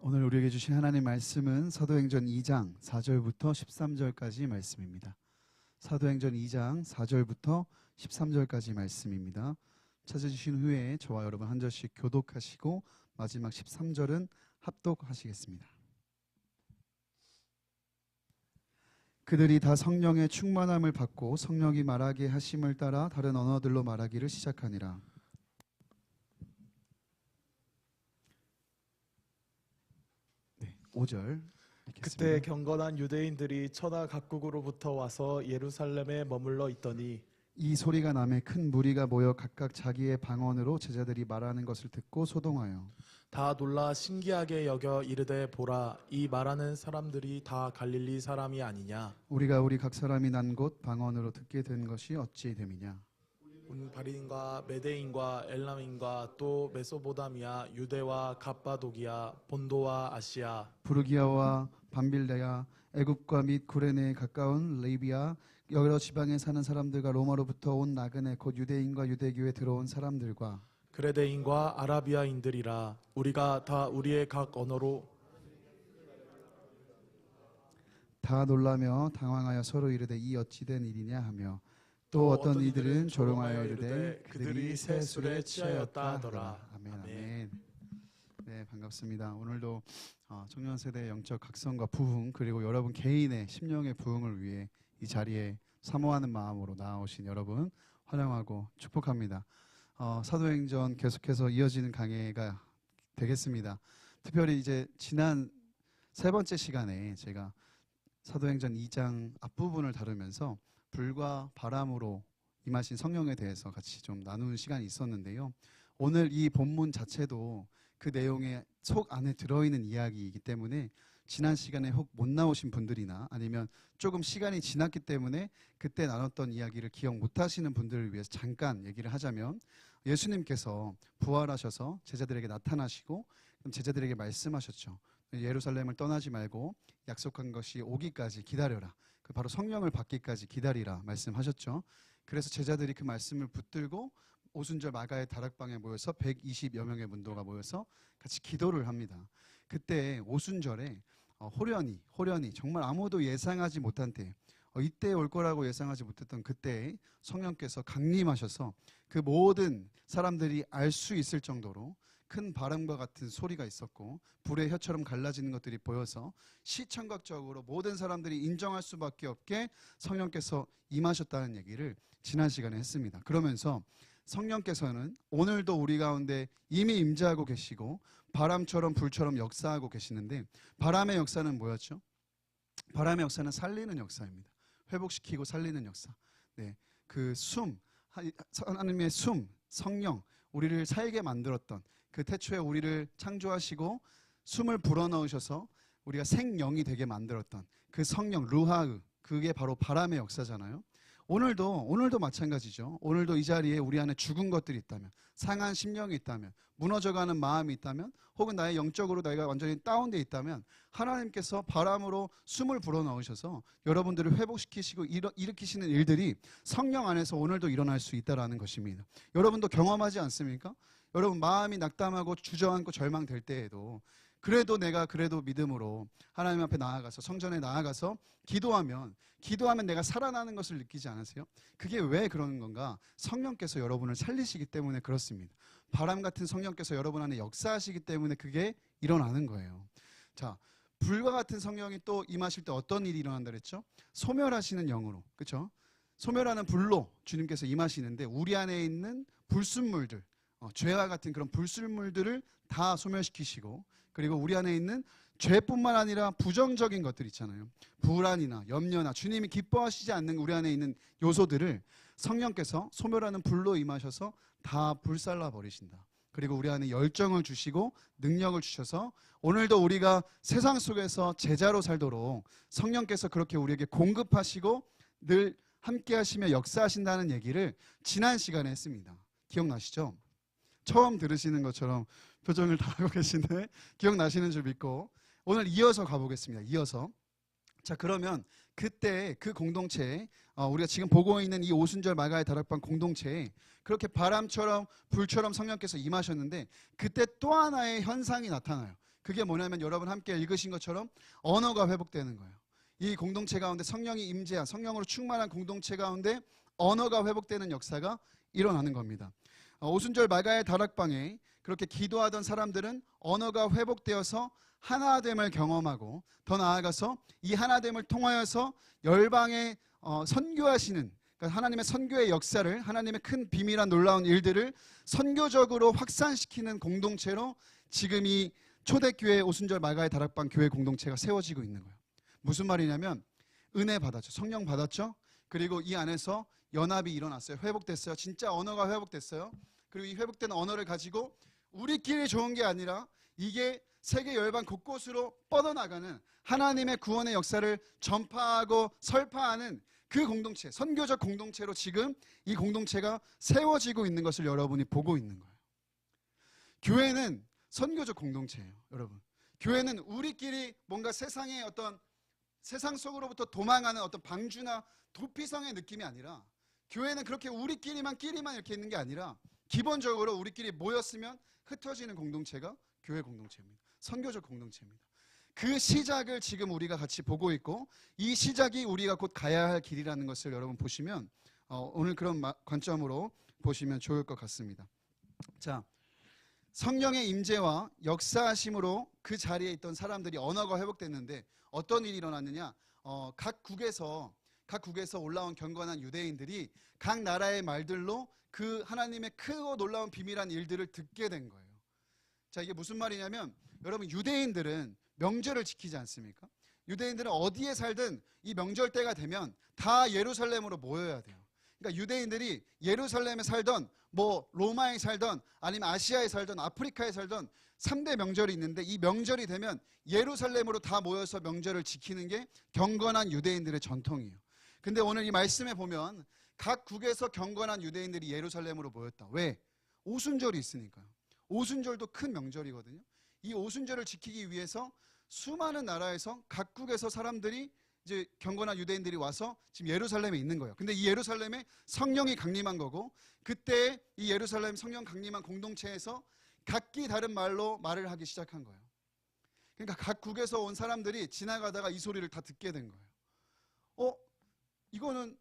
오늘 우리에게 주신 하나님의 말씀은 사도행전 2장 4절부터 13절까지 말씀입니다. 사도행전 2장 4절부터 13절까지 말씀입니다. 찾아주신 후에 저와 여러분 한 절씩 교독하시고 마지막 13절은 합독하시겠습니다. 그들이 다 성령의 충만함을 받고 성령이 말하게 하심을 따라 다른 언어들로 말하기를 시작하니라. 네, 5절 읽겠습니다. 그때 경건한 유대인들이 천하 각국으로부터 와서 예루살렘에 머물러 있더니 이 소리가 나매 큰 무리가 모여 각각 자기의 방언으로 제자들이 말하는 것을 듣고 소동하여 다 놀라 신기하게 여겨 이르되 보라, 이 말하는 사람들이 다 갈릴리 사람이 아니냐. 우리가 우리 각 사람이 난 곳 방언으로 듣게 된 것이 어찌 됨이냐. 바린과 메대인과 엘람인과 또 메소보다미아, 유대와 갑바도기아, 본도와 아시아, 부르기아와 밤빌레아, 애굽과 및 구레네에 가까운 레비아, 여러 지방에 사는 사람들과 로마로부터 온 나그네 곧 유대인과 유대교에 들어온 사람들과 그레데인과 아라비아인들이라. 우리가 다 우리의 각 언어로 다 놀라며 당황하여 서로 이르되 이 어찌 된 일이냐 하며 또 어떤 이들은 조롱하여 이르되 그들이 새 술에 취하였다 하더라. 아멘. 아멘. 네, 반갑습니다. 오늘도 청년 세대의 영적 각성과 부흥 그리고 여러분 개인의 심령의 부흥을 위해 이 자리에 사모하는 마음으로 나아오신 여러분 환영하고 축복합니다. 사도행전 계속해서 이어지는 강해가 되겠습니다. 특별히 이제 지난 세 번째 시간에 제가 사도행전 2장 앞부분을 다루면서 불과 바람으로 임하신 성령에 대해서 같이 좀 나누는 시간이 있었는데요. 오늘 이 본문 자체도 그 내용의 속 안에 들어있는 이야기이기 때문에 지난 시간에 혹 못 나오신 분들이나 아니면 조금 시간이 지났기 때문에 그때 나눴던 이야기를 기억 못 하시는 분들을 위해서 잠깐 얘기를 하자면 예수님께서 부활하셔서 제자들에게 나타나시고 제자들에게 말씀하셨죠. 예루살렘을 떠나지 말고 약속한 것이 오기까지 기다려라. 그 바로 성령을 받기까지 기다리라 말씀하셨죠. 그래서 제자들이 그 말씀을 붙들고 오순절 마가의 다락방에 모여서 120여 명의 문도가 모여서 같이 기도를 합니다. 그때 오순절에 호련히 정말 아무도 예상하지 못한 때 이때 올 거라고 예상하지 못했던 그때 성령께서 강림하셔서 그 모든 사람들이 알 수 있을 정도로 큰 바람과 같은 소리가 있었고 불의 혀처럼 갈라지는 것들이 보여서 시청각적으로 모든 사람들이 인정할 수밖에 없게 성령께서 임하셨다는 얘기를 지난 시간에 했습니다. 그러면서 성령께서는 오늘도 우리 가운데 이미 임재하고 계시고 바람처럼 불처럼 역사하고 계시는데 바람의 역사는 뭐였죠? 바람의 역사는 살리는 역사입니다. 회복시키고 살리는 역사. 네, 그 하나님의 성령, 우리를 살게 만들었던 그 태초에 우리를 창조하시고 숨을 불어넣으셔서 우리가 생명이 되게 만들었던 그 성령 루하흐, 그게 바로 바람의 역사잖아요. 오늘도 마찬가지죠. 오늘도 이 자리에 우리 안에 죽은 것들이 있다면, 상한 심령이 있다면, 무너져가는 마음이 있다면, 혹은 나의 영적으로 내가 완전히 다운되어 있다면 하나님께서 바람으로 숨을 불어넣으셔서 여러분들을 회복시키시고 일으키시는 일들이 성령 안에서 오늘도 일어날 수 있다는 것입니다. 여러분도 경험하지 않습니까? 여러분 마음이 낙담하고 주저앉고 절망될 때에도 그래도 내가 믿음으로 하나님 앞에 나아가서 성전에 나아가서 기도하면 내가 살아나는 것을 느끼지 않으세요? 그게 왜 그러는 건가? 성령께서 여러분을 살리시기 때문에 그렇습니다. 바람 같은 성령께서 여러분 안에 역사하시기 때문에 그게 일어나는 거예요. 자, 불과 같은 성령이 또 임하실 때 어떤 일이 일어난다 그랬죠? 소멸하시는 영으로, 그렇죠? 소멸하는 불로 주님께서 임하시는데 우리 안에 있는 불순물들, 죄와 같은 그런 불순물들을 다 소멸시키시고 그리고 우리 안에 있는 죄뿐만 아니라 부정적인 것들 있잖아요. 불안이나 염려나 주님이 기뻐하시지 않는 우리 안에 있는 요소들을 성령께서 소멸하는 불로 임하셔서 다 불살라 버리신다. 그리고 우리 안에 열정을 주시고 능력을 주셔서 오늘도 우리가 세상 속에서 제자로 살도록 성령께서 그렇게 우리에게 공급하시고 늘 함께 하시며 역사하신다는 얘기를 지난 시간에 했습니다. 기억나시죠? 처음 들으시는 것처럼 표정을 다 하고 계신데 기억나시는 줄 믿고 오늘 이어서 가보겠습니다. 이어서. 자, 그러면 그때 그 공동체에 우리가 지금 보고 있는 이 오순절 마가의 다락방 공동체에 그렇게 바람처럼 불처럼 성령께서 임하셨는데 그때 또 하나의 현상이 나타나요. 그게 뭐냐면 여러분 함께 읽으신 것처럼 언어가 회복되는 거예요. 이 공동체 가운데 성령이 임재한, 성령으로 충만한 공동체 가운데 언어가 회복되는 역사가 일어나는 겁니다. 오순절 마가의 다락방에 그렇게 기도하던 사람들은 언어가 회복되어서 하나됨을 경험하고, 더 나아가서 이 하나됨을 통하여서 열방에 선교하시는, 그러니까 하나님의 선교의 역사를, 하나님의 큰 비밀한 놀라운 일들을 선교적으로 확산시키는 공동체로 지금 이 초대교회 오순절 마가의 다락방 교회 공동체가 세워지고 있는 거예요. 무슨 말이냐면 은혜 받았죠. 성령 받았죠. 그리고 이 안에서 연합이 일어났어요. 회복됐어요. 진짜 언어가 회복됐어요. 그리고 이 회복된 언어를 가지고 우리끼리 좋은 게 아니라 이게 세계 열방 곳곳으로 뻗어나가는 하나님의 구원의 역사를 전파하고 설파하는 그 공동체, 선교적 공동체로 지금 이 공동체가 세워지고 있는 것을 여러분이 보고 있는 거예요. 교회는 선교적 공동체예요, 여러분. 교회는 우리끼리 뭔가 세상의 어떤 세상 속으로부터 도망하는 어떤 방주나 도피성의 느낌이 아니라, 교회는 그렇게 우리끼리만 이렇게 있는 게 아니라 기본적으로 우리끼리 모였으면 흩어지는 공동체가 교회 공동체입니다. 선교적 공동체입니다. 그 시작을 지금 우리가 같이 보고 있고, 이 시작이 우리가 곧 가야 할 길이라는 것을 여러분 보시면 오늘 그런 관점으로 보시면 좋을 것 같습니다. 자, 성령의 임재와 역사하심으로 그 자리에 있던 사람들이 언어가 회복됐는데 어떤 일이 일어났느냐? 각 국에서 올라온 경건한 유대인들이 각 나라의 말들로 그 하나님의 크고 놀라운 비밀한 일들을 듣게 된 거예요. 자, 이게 무슨 말이냐면, 여러분, 유대인들은 명절을 지키지 않습니까? 유대인들은 어디에 살든 이 명절 때가 되면 다 예루살렘으로 모여야 돼요. 그러니까 유대인들이 예루살렘에 살던, 뭐 로마에 살던, 아니면 아시아에 살던, 아프리카에 살던 3대 명절이 있는데, 이 명절이 되면 예루살렘으로 다 모여서 명절을 지키는 게 경건한 유대인들의 전통이에요. 근데 오늘 이 말씀에 보면 각 국에서 경건한 유대인들이 예루살렘으로 모였다. 왜? 오순절이 있으니까요. 오순절도 큰 명절이거든요. 이 오순절을 지키기 위해서 수많은 나라에서 각국에서 사람들이, 이제 경건한 유대인들이 와서 지금 예루살렘에 있는 거예요. 근데 이 예루살렘에 성령이 강림한 거고, 그때 이 예루살렘 성령 강림한 공동체에서 각기 다른 말로 말을 하기 시작한 거예요. 그러니까 각국에서 온 사람들이 지나가다가 이 소리를 다 듣게 된 거예요. 이거는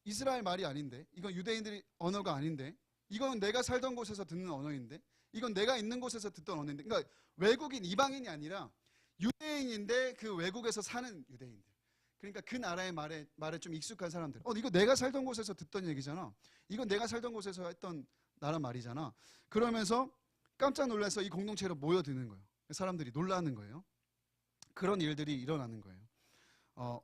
이스라엘 말이 아닌데, 이건 유대인들이 언어가 아닌데, 이건 내가 살던 곳에서 듣는 언어인데, 이건 내가 있는 곳에서 듣던 언어인데. 그러니까 외국인, 이방인이 아니라 유대인인데 그 외국에서 사는 유대인들. 그러니까 그 나라의 말에 좀 익숙한 사람들. 이거 내가 살던 곳에서 듣던 얘기잖아. 이건 내가 살던 곳에서 했던 나라 말이잖아. 그러면서 깜짝 놀라서 이 공동체로 모여드는 거예요. 사람들이 놀라는 거예요. 그런 일들이 일어나는 거예요.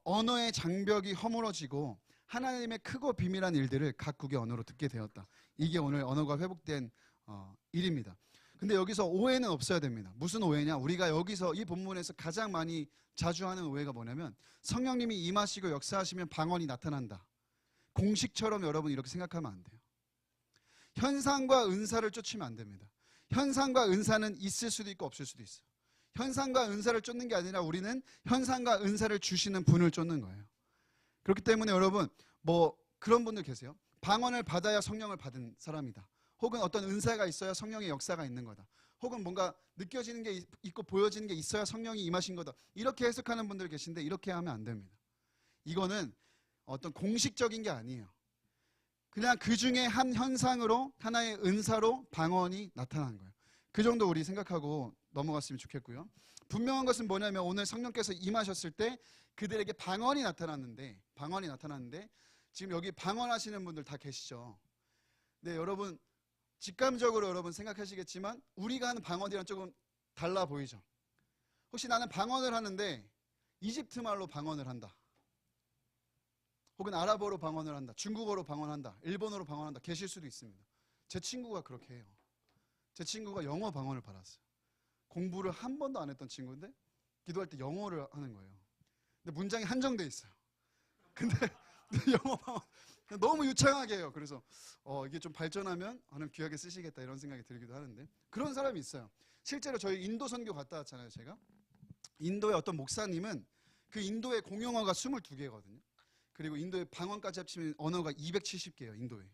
언어의 장벽이 허물어지고 하나님의 크고 비밀한 일들을 각국의 언어로 듣게 되었다. 이게 오늘 언어가 회복된 일입니다. 근데 여기서 오해는 없어야 됩니다. 무슨 오해냐? 우리가 여기서 이 본문에서 가장 많이 자주 하는 오해가 뭐냐면, 성령님이 임하시고 역사하시면 방언이 나타난다. 공식처럼 여러분 이렇게 생각하면 안 돼요. 현상과 은사를 쫓으면 안 됩니다. 현상과 은사는 있을 수도 있고 없을 수도 있어요. 현상과 은사를 쫓는 게 아니라 우리는 현상과 은사를 주시는 분을 쫓는 거예요. 그렇기 때문에 여러분, 뭐 그런 분들 계세요. 방언을 받아야 성령을 받은 사람이다. 혹은 어떤 은사가 있어야 성령의 역사가 있는 거다. 혹은 뭔가 느껴지는 게 있고 보여지는 게 있어야 성령이 임하신 거다. 이렇게 해석하는 분들 계신데, 이렇게 하면 안 됩니다. 이거는 어떤 공식적인 게 아니에요. 그냥 그 중에 한 현상으로, 하나의 은사로 방언이 나타난 거예요. 그 정도 우리 생각하고 넘어갔으면 좋겠고요. 분명한 것은 뭐냐면, 오늘 성령께서 임하셨을 때 그들에게 방언이 나타났는데 지금 여기 방언하시는 분들 다 계시죠. 네, 여러분 직감적으로 여러분 생각하시겠지만 우리가 하는 방언이랑 조금 달라 보이죠. 혹시 나는 방언을 하는데 이집트 말로 방언을 한다, 혹은 아랍어로 방언을 한다, 중국어로 방언한다, 일본어로 방언한다 계실 수도 있습니다. 제 친구가 그렇게 해요. 제 친구가 영어 방언을 받았어요. 공부를 한 번도 안 했던 친구인데 기도할 때 영어를 하는 거예요. 근데 문장이 한정돼 있어요. 근데 영어 방언 너무 유창하게 해요. 그래서 이게 좀 발전하면 하나님 귀하게 쓰시겠다 이런 생각이 들기도 하는데, 그런 사람이 있어요. 실제로 저희 인도 선교 갔다 왔잖아요. 제가 인도의 어떤 목사님은 그 인도의 공용어가 22개거든요. 그리고 인도의 방언까지 합치면 언어가 270개예요. 인도에.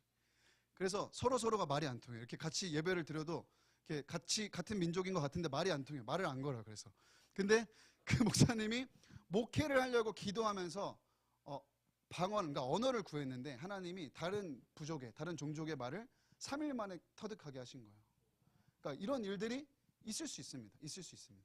그래서 서로가 말이 안 통해요. 이렇게 같이 예배를 드려도 이렇게 같은 민족인 것 같은데 말이 안 통해요. 말을 안 걸어요. 그래서 근데 그 목사님이 목회를 하려고 기도하면서 방언, 그러니까 언어를 구했는데 하나님이 다른 부족의, 다른 종족의 말을 3일 만에 터득하게 하신 거예요. 그러니까 이런 일들이 있을 수 있습니다. 있을 수 있습니다.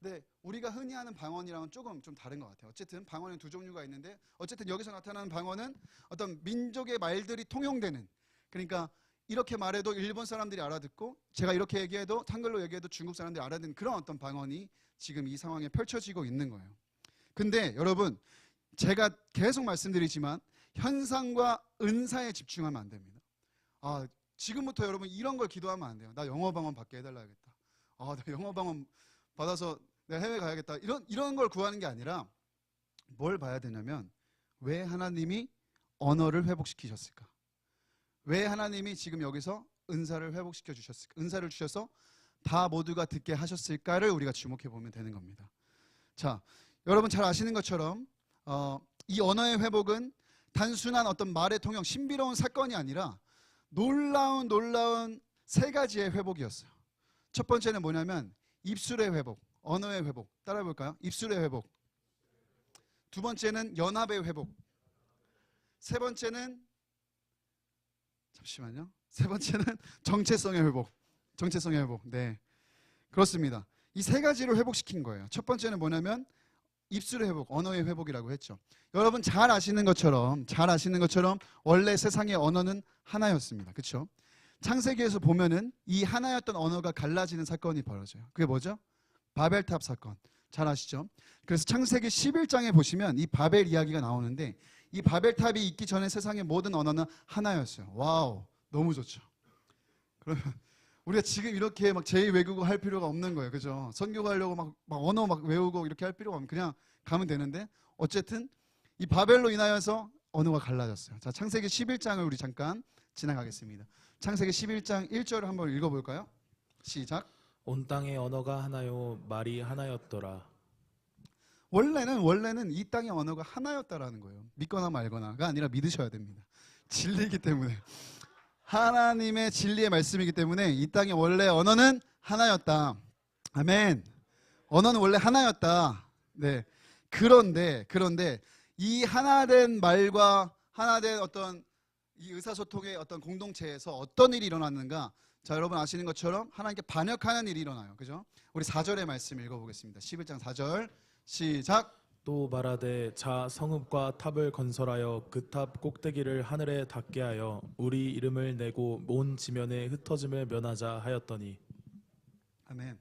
근데 우리가 흔히 하는 방언이랑은 조금 좀 다른 것 같아요. 어쨌든 방언은 두 종류가 있는데 어쨌든 여기서 나타나는 방언은 어떤 민족의 말들이 통용되는, 그러니까 이렇게 말해도 일본 사람들이 알아듣고 제가 이렇게 얘기해도 한글로 얘기해도 중국 사람들이 알아듣는 그런 어떤 방언이 지금 이 상황에 펼쳐지고 있는 거예요. 근데 여러분, 제가 계속 말씀드리지만 현상과 은사에 집중하면 안 됩니다. 지금부터 여러분 이런 걸 기도하면 안 돼요. 나 영어 방언 받게 해달라야겠다. 나 영어 방언 받아서 내가 해외 가야겠다. 이런 걸 구하는 게 아니라 뭘 봐야 되냐면 왜 하나님이 언어를 회복시키셨을까? 왜 하나님이 지금 여기서 은사를 회복시켜 주셨을까? 은사를 주셔서 다 모두가 듣게 하셨을까를 우리가 주목해 보면 되는 겁니다. 자, 여러분 잘 아시는 것처럼 이 언어의 회복은 단순한 어떤 말의 통용, 신비로운 사건이 아니라 놀라운 세 가지의 회복이었어요. 첫 번째는 뭐냐면 입술의 회복, 언어의 회복. 따라해 볼까요? 입술의 회복. 두 번째는 연합의 회복. 세 번째는 정체성의 회복. 정체성의 회복. 네, 그렇습니다. 이 세 가지로 회복시킨 거예요. 첫 번째는 뭐냐면 입술의 회복, 언어의 회복이라고 했죠. 여러분 잘 아시는 것처럼 원래 세상의 언어는 하나였습니다. 그렇죠? 창세기에서 보면은 이 하나였던 언어가 갈라지는 사건이 벌어져요. 그게 뭐죠? 바벨탑 사건. 잘 아시죠? 그래서 창세기 11장에 보시면 이 바벨 이야기가 나오는데 이 바벨탑이 있기 전에 세상의 모든 언어는 하나였어요. 와우, 너무 좋죠. 그러면 우리가 지금 이렇게 막 제2외국어 할 필요가 없는 거예요. 그죠? 선교 가려고 막 언어 막 외우고 이렇게 할 필요가 없는, 그냥 가면 되는데 어쨌든 이 바벨로 인하여서 언어가 갈라졌어요. 자, 창세기 11장을 우리 잠깐 지나가겠습니다. 창세기 11장 1절을 한번 읽어볼까요? 시작. 온 땅의 언어가 하나요 말이 하나였더라. 원래는 이 땅의 언어가 하나였다라는 거예요. 믿거나 말거나가 아니라 믿으셔야 됩니다. 진리이기 때문에, 하나님의 진리의 말씀이기 때문에 이 땅의 원래 언어는 하나였다. 아멘. 언어는 원래 하나였다. 네. 그런데 이 하나된 말과 하나된 어떤 이 의사소통의 어떤 공동체에서 어떤 일이 일어났는가? 자, 여러분 아시는 것처럼 하나님께 반역하는 일이 일어나요. 그죠? 우리 4절의 말씀 읽어보겠습니다. 11장 4절 시작. 또 말하되 자 성읍과 탑을 건설하여 그 탑 꼭대기를 하늘에 닿게 하여 우리 이름을 내고 온 지면에 흩어짐을 면하자 하였더니. 아멘.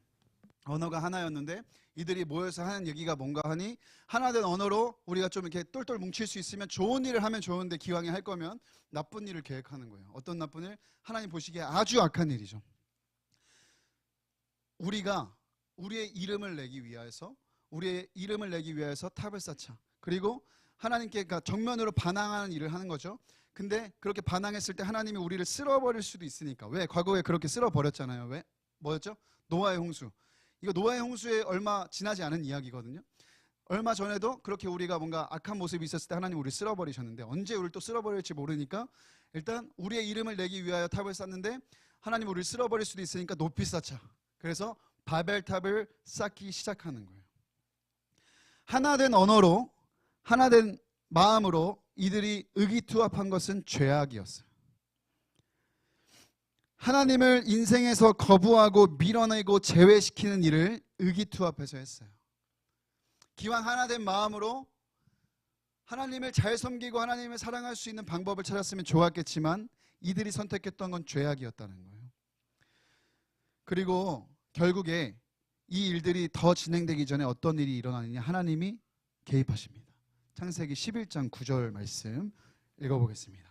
언어가 하나였는데 이들이 모여서 하는 얘기가 뭔가 하니 하나된 언어로 우리가 좀 이렇게 똘똘 뭉칠 수 있으면 좋은 일을 하면 좋은데 기왕에 할 거면 나쁜 일을 계획하는 거예요. 어떤 나쁜 일? 하나님 보시기에 아주 악한 일이죠. 우리가 우리의 이름을 내기 위해서 탑을 쌓자. 그리고 하나님께 정면으로 반항하는 일을 하는 거죠. 근데 그렇게 반항했을 때 하나님이 우리를 쓸어버릴 수도 있으니까. 왜? 과거에 그렇게 쓸어버렸잖아요. 왜? 뭐였죠? 노아의 홍수. 이거 노아의 홍수에 얼마 지나지 않은 이야기거든요. 얼마 전에도 그렇게 우리가 뭔가 악한 모습이 있었을 때 하나님 우리를 쓸어버리셨는데 언제 우리를 또 쓸어버릴지 모르니까 일단 우리의 이름을 내기 위하여 탑을 쌓는데 하나님 우리를 쓸어버릴 수도 있으니까 높이 쌓자. 그래서 바벨탑을 쌓기 시작하는 거예요. 하나된 언어로, 하나된 마음으로 이들이 의기투합한 것은 죄악이었어요. 하나님을 인생에서 거부하고 밀어내고 제외시키는 일을 의기투합해서 했어요. 기왕 하나된 마음으로 하나님을 잘 섬기고 하나님을 사랑할 수 있는 방법을 찾았으면 좋았겠지만 이들이 선택했던 건 죄악이었다는 거예요. 그리고 결국에 이 일들이 더 진행되기 전에 어떤 일이 일어나느냐? 하나님이 개입하십니다. 창세기 11장 9절 말씀 읽어보겠습니다.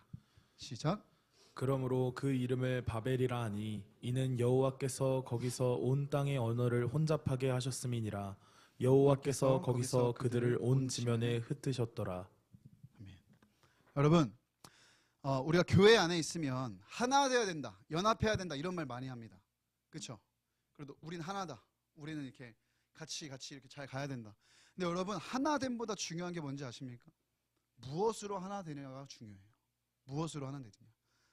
시작. 그러므로 그 이름을 바벨이라 하니 이는 여호와께서 거기서 온 땅의 언어를 혼잡하게 하셨음이니라. 여호와께서 거기서 그들을 온 지면에 흩으셨더라. 아멘. 여러분, 우리가 교회 안에 있으면 하나 되어야 된다, 연합해야 된다 이런 말 많이 합니다. 그렇죠? 그래도 우린 하나다. 우리는 이렇게 같이 이렇게 잘 가야 된다. 근데 여러분, 하나됨보다 중요한 게 뭔지 아십니까? 무엇으로 하나 되냐가 중요해요. 무엇으로 하나 되냐.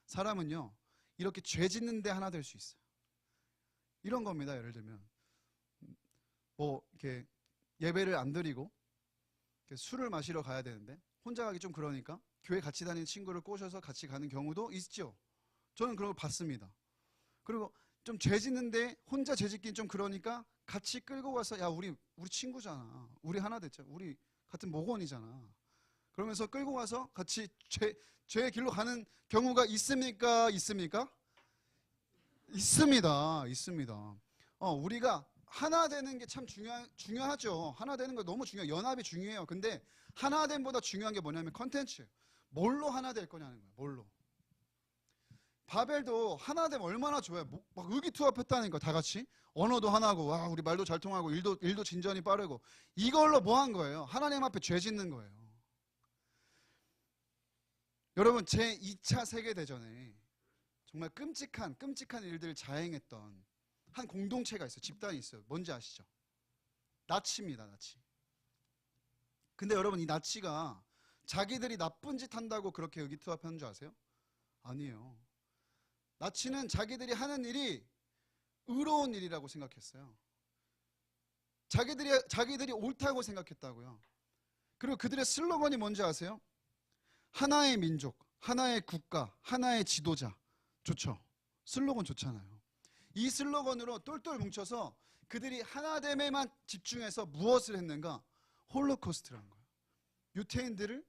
사람은요 이렇게 죄 짓는데 하나 될 수 있어요. 이런 겁니다. 예를 들면 뭐 이렇게 예배를 안 드리고 이렇게 술을 마시러 가야 되는데 혼자 가기 좀 그러니까 교회 같이 다니는 친구를 꼬셔서 같이 가는 경우도 있죠. 저는 그런 걸 봤습니다. 그리고 좀 죄 짓는데 혼자 죄 짓긴 좀 그러니까 같이 끌고 가서 야 우리 친구잖아. 우리 하나 됐잖아. 우리 같은 목원이잖아. 그러면서 끌고 가서 같이 죄의 길로 가는 경우가 있습니까? 있습니까? 있습니다. 있습니다. 우리가 하나 되는 게 참 중요하죠. 하나 되는 거 너무 중요해요. 연합이 중요해요. 근데 하나 됨보다 중요한 게 뭐냐면 컨텐츠. 뭘로 하나 될 거냐는 거예요. 뭘로. 바벨도 하나 되면 얼마나 좋아요. 막 의기투합했다니까 다 같이. 언어도 하나고 와 우리 말도 잘 통하고 일도 진전이 빠르고 이걸로 뭐 한 거예요? 하나님 앞에 죄 짓는 거예요. 여러분 제2차 세계대전에 정말 끔찍한 일들을 자행했던 한 공동체가 있어요. 집단이 있어요. 뭔지 아시죠? 나치입니다. 나치. 근데 여러분 이 나치가 자기들이 나쁜 짓 한다고 그렇게 의기투합하는 줄 아세요? 아니에요. 나치는 자기들이 하는 일이 의로운 일이라고 생각했어요. 자기들이 옳다고 생각했다고요. 그리고 그들의 슬로건이 뭔지 아세요? 하나의 민족, 하나의 국가, 하나의 지도자. 좋죠. 슬로건 좋잖아요. 이 슬로건으로 똘똘 뭉쳐서 그들이 하나됨에만 집중해서 무엇을 했는가? 홀로코스트라는 거예요. 유태인들을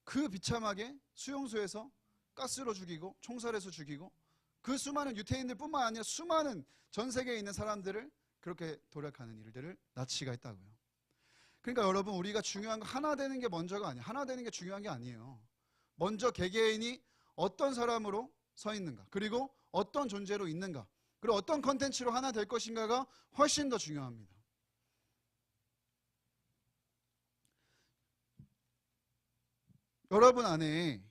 그 비참하게 수용소에서 가스로 죽이고 총살해서 죽이고 그 수많은 유태인들뿐만 아니라 수많은 전 세계에 있는 사람들을 그렇게 도략하는 일들을 나치가 했다고요. 그러니까 여러분 우리가 중요한 거 하나 되는 게 먼저가 아니에요. 하나 되는 게 중요한 게 아니에요. 먼저 개개인이 어떤 사람으로 서 있는가, 그리고 어떤 존재로 있는가, 그리고 어떤 컨텐츠로 하나 될 것인가가 훨씬 더 중요합니다. 여러분 안에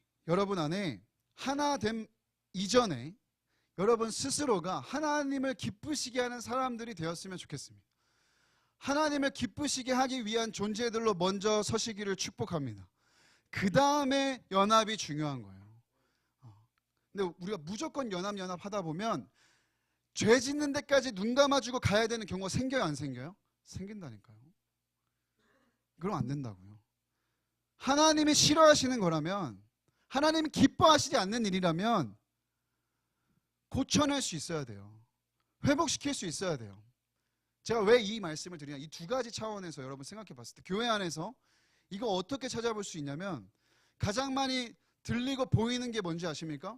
하나됨 이전에 여러분 스스로가 하나님을 기쁘시게 하는 사람들이 되었으면 좋겠습니다. 하나님을 기쁘시게 하기 위한 존재들로 먼저 서시기를 축복합니다. 그 다음에 연합이 중요한 거예요. 근데 우리가 무조건 연합 하다 보면 죄 짓는 데까지 눈 감아주고 가야 되는 경우가 생겨요, 안 생겨요? 생긴다니까요. 그럼 안 된다고요. 하나님이 싫어하시는 거라면, 하나님이 기뻐하시지 않는 일이라면 고쳐낼 수 있어야 돼요. 회복시킬 수 있어야 돼요. 제가 왜 이 말씀을 드리냐, 이 두 가지 차원에서 여러분 생각해 봤을 때 교회 안에서 이거 어떻게 찾아볼 수 있냐면 가장 많이 들리고 보이는 게 뭔지 아십니까?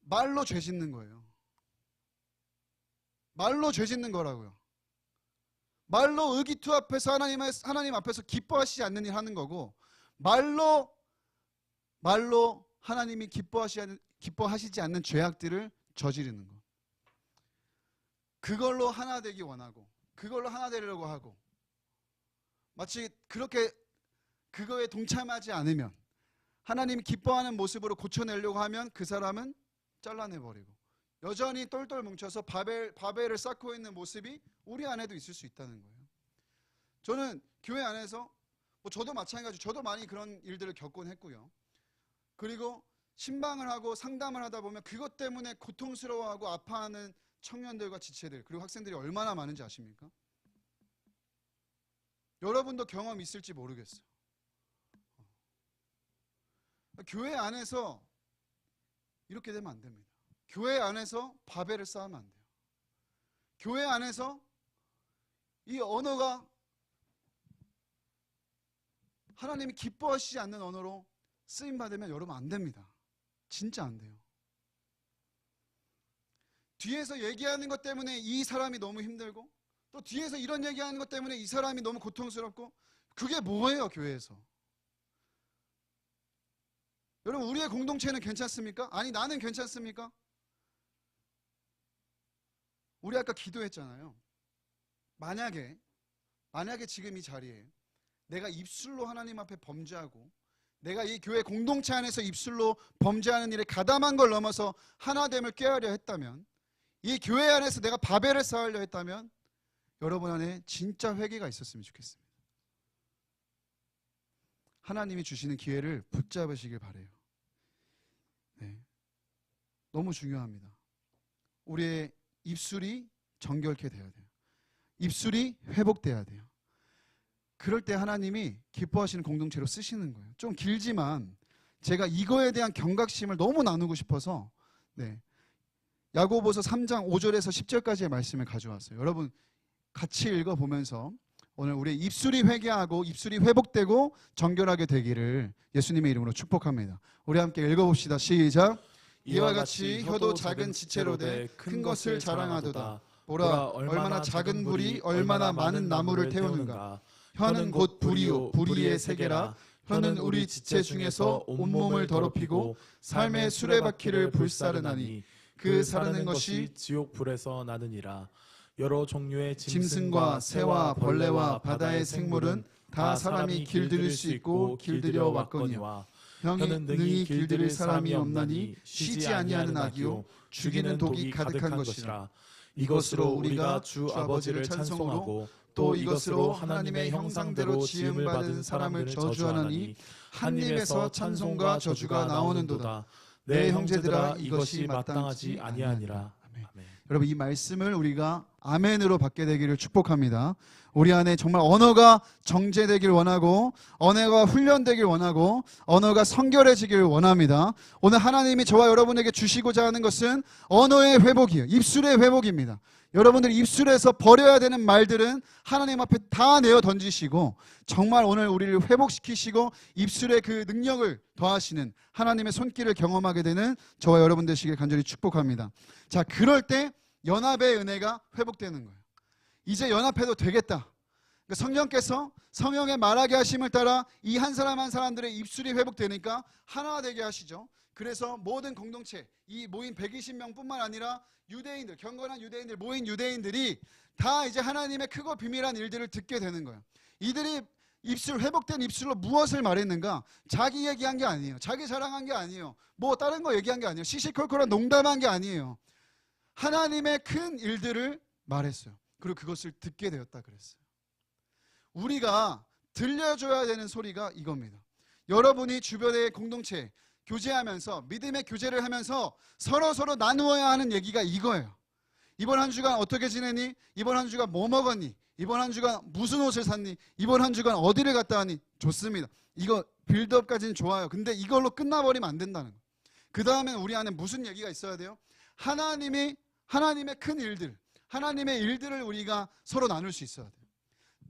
말로 죄 짓는 거예요. 말로 죄 짓는 거라고요. 말로 의기투합해서 하나님 앞에서 기뻐하시지 않는 일 하는 거고, 말로 하나님이 기뻐하시지 않는 죄악들을 저지르는 거. 그걸로 하나 되기 원하고, 그걸로 하나 되려고 하고, 마치 그렇게 그거에 동참하지 않으면, 하나님이 기뻐하는 모습으로 고쳐내려고 하면 그 사람은 잘라내버리고 여전히 똘똘 뭉쳐서 바벨을 쌓고 있는 모습이 우리 안에도 있을 수 있다는 거예요. 저는 교회 안에서 저도 마찬가지로 저도 많이 그런 일들을 겪곤 했고요. 그리고 신방을 하고 상담을 하다 보면 그것 때문에 고통스러워하고 아파하는 청년들과 지체들 그리고 학생들이 얼마나 많은지 아십니까? 여러분도 경험 있을지 모르겠어요. 교회 안에서 이렇게 되면 안 됩니다. 교회 안에서 바벨을 쌓으면 안 돼요. 교회 안에서 이 언어가 하나님이 기뻐하시지 않는 언어로 쓰임받으면 여러분 안 됩니다. 진짜 안 돼요. 뒤에서 얘기하는 것 때문에 이 사람이 너무 힘들고 또 뒤에서 이런 얘기하는 것 때문에 이 사람이 너무 고통스럽고 그게 뭐예요, 교회에서? 여러분 우리의 공동체는 괜찮습니까? 아니 나는 괜찮습니까? 우리 아까 기도했잖아요. 만약에 지금 이 자리에 내가 입술로 하나님 앞에 범죄하고 내가 이 교회 공동체 안에서 입술로 범죄하는 일에 가담한 걸 넘어서 하나됨을 꾀하려 했다면, 이 교회 안에서 내가 바벨을 쌓으려 했다면 여러분 안에 진짜 회개가 있었으면 좋겠습니다. 하나님이 주시는 기회를 붙잡으시길 바라요. 네. 너무 중요합니다. 우리의 입술이 정결케 되어야 돼요. 입술이 회복돼야 돼요. 그럴 때 하나님이 기뻐하시는 공동체로 쓰시는 거예요. 좀 길지만 제가 이거에 대한 경각심을 너무 나누고 싶어서 야고보서 3장 5절에서 10절까지의 말씀을 가져왔어요. 여러분 같이 읽어보면서 오늘 우리 입술이 회개하고 입술이 회복되고 정결하게 되기를 예수님의 이름으로 축복합니다. 우리 함께 읽어봅시다. 시작. 이와 같이 혀도 작은 지체로 돼 큰 것을 자랑하도다. 보라, 얼마나 작은 불이 얼마나 많은 나무를 태우는가. 혀는 곧 불이요 불의의 세계라. 혀는 우리 지체 중에서 온몸을 더럽히고 삶의 수레바퀴를 불사르나니 그 사르는 것이 지옥 불에서 나느니라. 여러 종류의 짐승과 새와 벌레와 바다의 생물은 다 사람이 길들일 수 있고 길들여 왔거니와 혀는 능히 길들일 사람이 없나니 쉬지 아니하는 악이요 죽이는 독이 가득한 것이라. 이것으로 우리가 주 아버지를 찬송하고 또 이것으로 하나님의 형상대로 지음을 받은 사람을 저주하나니 한 입에서 찬송과 저주가 나오는도다. 내 형제들아 이것이 마땅하지 아니하니라. 아멘. 여러분 이 말씀을 우리가 아멘으로 받게 되기를 축복합니다. 우리 안에 정말 언어가 정제되길 원하고 언어가 훈련되길 원하고 언어가 성결해지길 원합니다. 오늘 하나님이 저와 여러분에게 주시고자 하는 것은 언어의 회복이에요. 입술의 회복입니다. 여러분들이 입술에서 버려야 되는 말들은 하나님 앞에 다 내어 던지시고 정말 오늘 우리를 회복시키시고 입술의 그 능력을 더하시는 하나님의 손길을 경험하게 되는 저와 여러분 되시길 간절히 축복합니다. 자, 그럴 때 연합의 은혜가 회복되는 거예요. 이제 연합해도 되겠다. 그러니까 성령께서 성령의 말하게 하심을 따라 이 한 사람 한 사람들의 입술이 회복되니까 하나 되게 하시죠. 그래서 모든 공동체, 이 모인 120명뿐만 아니라 유대인들, 경건한 유대인들, 모인 유대인들이 다 이제 하나님의 크고 비밀한 일들을 듣게 되는 거예요. 이들이 입술, 회복된 입술로 무엇을 말했는가? 자기 얘기한 게 아니에요. 자기 자랑한 게 아니에요. 뭐 다른 거 얘기한 게 아니에요. 시시콜콜한 농담한 게 아니에요. 하나님의 큰 일들을 말했어요. 그리고 그것을 듣게 되었다 그랬어요. 우리가 들려줘야 되는 소리가 이겁니다. 여러분이 주변의 공동체 교제하면서 믿음의 교제를 하면서 서로 나누어야 하는 얘기가 이거예요. 이번 한 주간 어떻게 지내니? 이번 한 주간 뭐 먹었니? 이번 한 주간 무슨 옷을 샀니? 이번 한 주간 어디를 갔다 왔니? 좋습니다. 이거 빌드업까지는 좋아요. 근데 이걸로 끝나버리면 안 된다는 거예요. 그 다음에 우리 안에 무슨 얘기가 있어야 돼요? 하나님의 큰 일들, 하나님의 일들을 우리가 서로 나눌 수 있어야 돼요.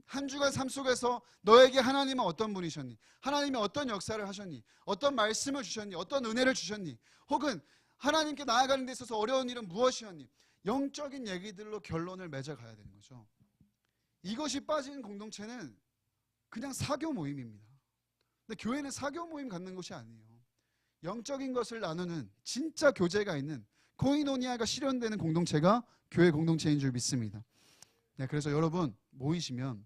한 주간 삶 속에서 너에게 하나님은 어떤 분이셨니? 하나님이 어떤 역사를 하셨니? 어떤 말씀을 주셨니? 어떤 은혜를 주셨니? 혹은 하나님께 나아가는 데 있어서 어려운 일은 무엇이었니? 영적인 얘기들로 결론을 맺어가야 되는 거죠. 이것이 빠진 공동체는 그냥 사교 모임입니다. 근데 교회는 사교 모임 갖는 곳이 아니에요. 영적인 것을 나누는 진짜 교제가 있는 코이노니아가 실현되는 공동체가 교회 공동체인 줄 믿습니다. 그래서 여러분 모이시면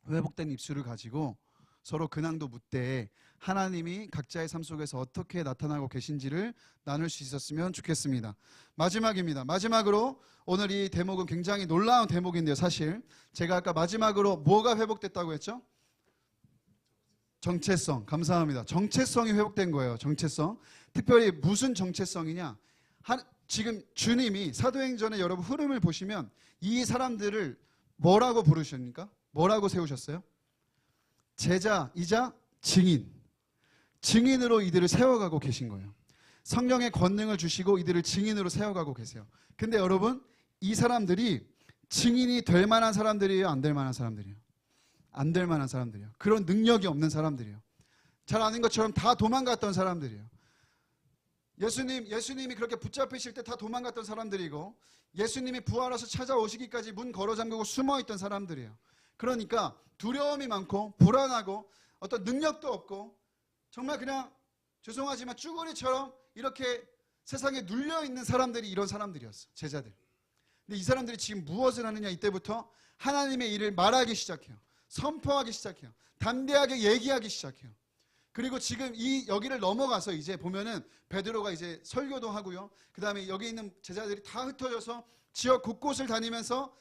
회복된 입술을 가지고 서로 근황도 묻되 하나님이 각자의 삶 속에서 어떻게 나타나고 계신지를 나눌 수 있었으면 좋겠습니다. 마지막입니다. 마지막으로 오늘 이 대목은 굉장히 놀라운 대목인데요. 사실 제가 아까 마지막으로 뭐가 회복됐다고 했죠? 정체성. 감사합니다. 정체성이 회복된 거예요. 정체성. 특별히 무슨 정체성이냐? 지금 주님이 사도행전의 여러분 흐름을 보시면 이 사람들을 뭐라고 부르십니까? 뭐라고 세우셨어요? 제자이자 증인으로 이들을 세워가고 계신 거예요. 성령의 권능을 주시고 이들을 증인으로 세워가고 계세요. 근데 여러분 이 사람들이 증인이 될 만한 사람들이에요? 안 될 만한 사람들이에요? 안 될 만한 사람들이에요. 그런 능력이 없는 사람들이에요. 잘 아는 것처럼 다 도망갔던 사람들이에요. 예수님이 그렇게 붙잡히실 때 다 도망갔던 사람들이고 예수님이 부활해서 찾아오시기까지 문 걸어 잠그고 숨어있던 사람들이에요. 그러니까 두려움이 많고 불안하고 어떤 능력도 없고 정말 그냥 죄송하지만 쭈구리처럼 이렇게 세상에 눌려있는 사람들이 이런 사람들이었어. 제자들. 근데 이 사람들이 지금 무엇을 하느냐? 이때부터 하나님의 일을 말하기 시작해요. 선포하기 시작해요. 담대하게 얘기하기 시작해요. 그리고 지금 여기를 넘어가서 이제 보면은 베드로가 이제 설교도 하고요. 그 다음에 여기 있는 제자들이 다 흩어져서 지역 곳곳을 다니면서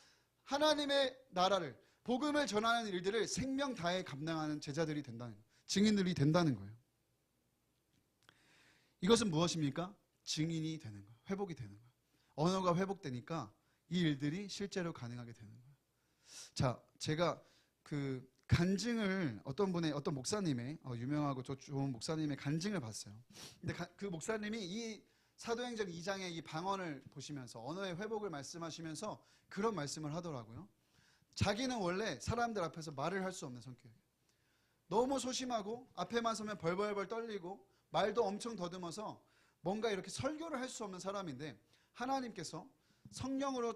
하나님의 나라를 복음을 전하는 일들을 생명 다해 감당하는 제자들이 된다는 거예요. 증인들이 된다는 거예요. 이것은 무엇입니까? 증인이 되는 거예요. 회복이 되는 거예요. 언어가 회복되니까 이 일들이 실제로 가능하게 되는 거예요. 자, 제가 그 간증을 어떤 목사님의 유명하고 좋은 목사님의 간증을 봤어요. 근데 그 목사님이 이 사도행전 2장의 이 방언을 보시면서 언어의 회복을 말씀하시면서 그런 말씀을 하더라고요. 자기는 원래 사람들 앞에서 말을 할 수 없는 성격이에요. 너무 소심하고 앞에만 서면 벌벌벌 떨리고 말도 엄청 더듬어서 뭔가 이렇게 설교를 할 수 없는 사람인데 하나님께서 성령으로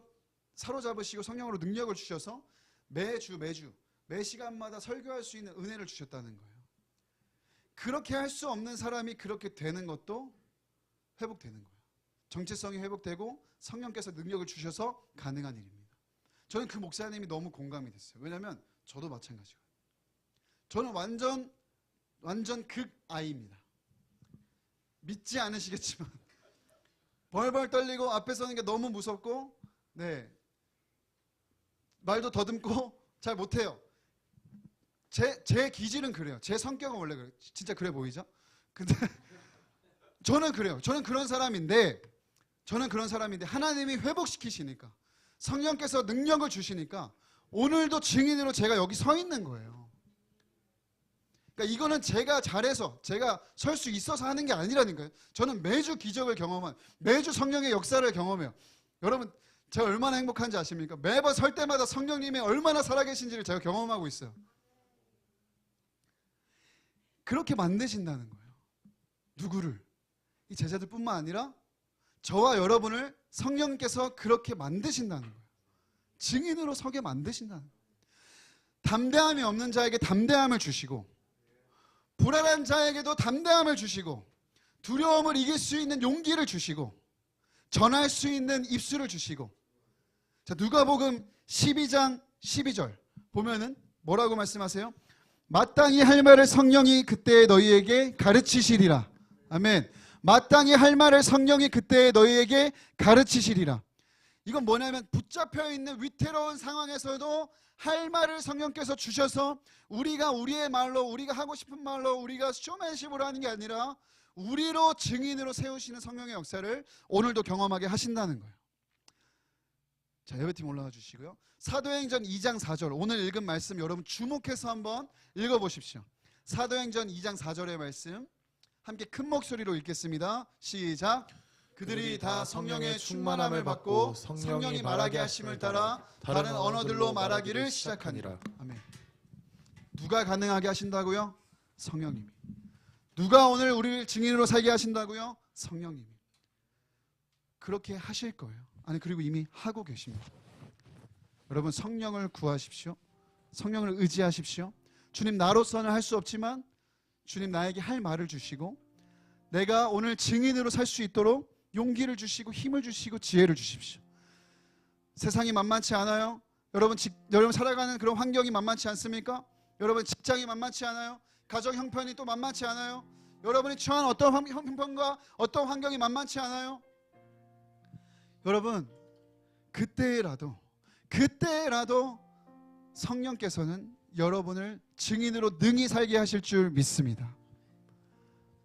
사로잡으시고 성령으로 능력을 주셔서 매주 매 시간마다 설교할 수 있는 은혜를 주셨다는 거예요. 그렇게 할 수 없는 사람이 그렇게 되는 것도 회복되는 거예요. 정체성이 회복되고 성령께서 능력을 주셔서 가능한 일입니다. 저는 그 목사님이 너무 공감이 됐어요. 왜냐하면 저도 마찬가지거든요. 저는 완전 극아이입니다. 믿지 않으시겠지만 벌벌 떨리고 앞에 서는 게 너무 무섭고 말도 더듬고 잘 못해요. 제 기질은 그래요. 제 성격은 원래 그래요. 진짜 그래 보이죠? 근데 저는 그래요. 저는 그런 사람인데 하나님이 회복시키시니까 성령께서 능력을 주시니까 오늘도 증인으로 제가 여기 서 있는 거예요. 그러니까 이거는 제가 잘해서 제가 설 수 있어서 하는 게 아니라니까요. 저는 매주 기적을 매주 성령의 역사를 경험해요. 여러분 제가 얼마나 행복한지 아십니까? 매번 설 때마다 성령님이 얼마나 살아계신지를 제가 경험하고 있어요. 그렇게 만드신다는 거예요. 누구를? 이 제자들뿐만 아니라 저와 여러분을 성령께서 그렇게 만드신다는 거예요. 증인으로 서게 만드신다는 거예요. 담대함이 없는 자에게 담대함을 주시고 불안한 자에게도 담대함을 주시고 두려움을 이길 수 있는 용기를 주시고 전할 수 있는 입술을 주시고. 자, 누가복음 12장 12절 보면은 뭐라고 말씀하세요? 마땅히 할 말을 성령이 그때 너희에게 가르치시리라. 아멘. 마땅히 할 말을 성령이 그때 너희에게 가르치시리라. 이건 뭐냐면 붙잡혀 있는 위태로운 상황에서도 할 말을 성령께서 주셔서 우리가 우리의 말로 우리가 하고 싶은 말로 우리가 쇼맨십으로 하는 게 아니라 우리로 증인으로 세우시는 성령의 역사를 오늘도 경험하게 하신다는 거예요. 자, 예배팀 올라와 주시고요. 사도행전 2장 4절 오늘 읽은 말씀 여러분 주목해서 한번 읽어보십시오. 사도행전 2장 4절의 말씀 함께 큰 목소리로 읽겠습니다. 시작. 그들이 다 성령의 충만함을 받고 성령이 말하게 하심을 따라 다른 언어들로 말하기를 시작하니라. 아멘. 누가 가능하게 하신다고요? 성령님이. 누가 오늘 우리를 증인으로 살게 하신다고요? 성령님이. 그렇게 하실 거예요. 아니 그리고 이미 하고 계십니다. 여러분 성령을 구하십시오. 성령을 의지하십시오. 주님 나로서는 할 수 없지만 주님 나에게 할 말을 주시고 내가 오늘 증인으로 살 수 있도록 용기를 주시고 힘을 주시고 지혜를 주십시오. 세상이 만만치 않아요. 여러분 살아가는 그런 환경이 만만치 않습니까? 여러분 직장이 만만치 않아요. 가정 형편이 또 만만치 않아요. 여러분이 처한 어떤 형편과 어떤 환경이 만만치 않아요. 여러분 그때라도 성령께서는 여러분을 증인으로 능히 살게 하실 줄 믿습니다.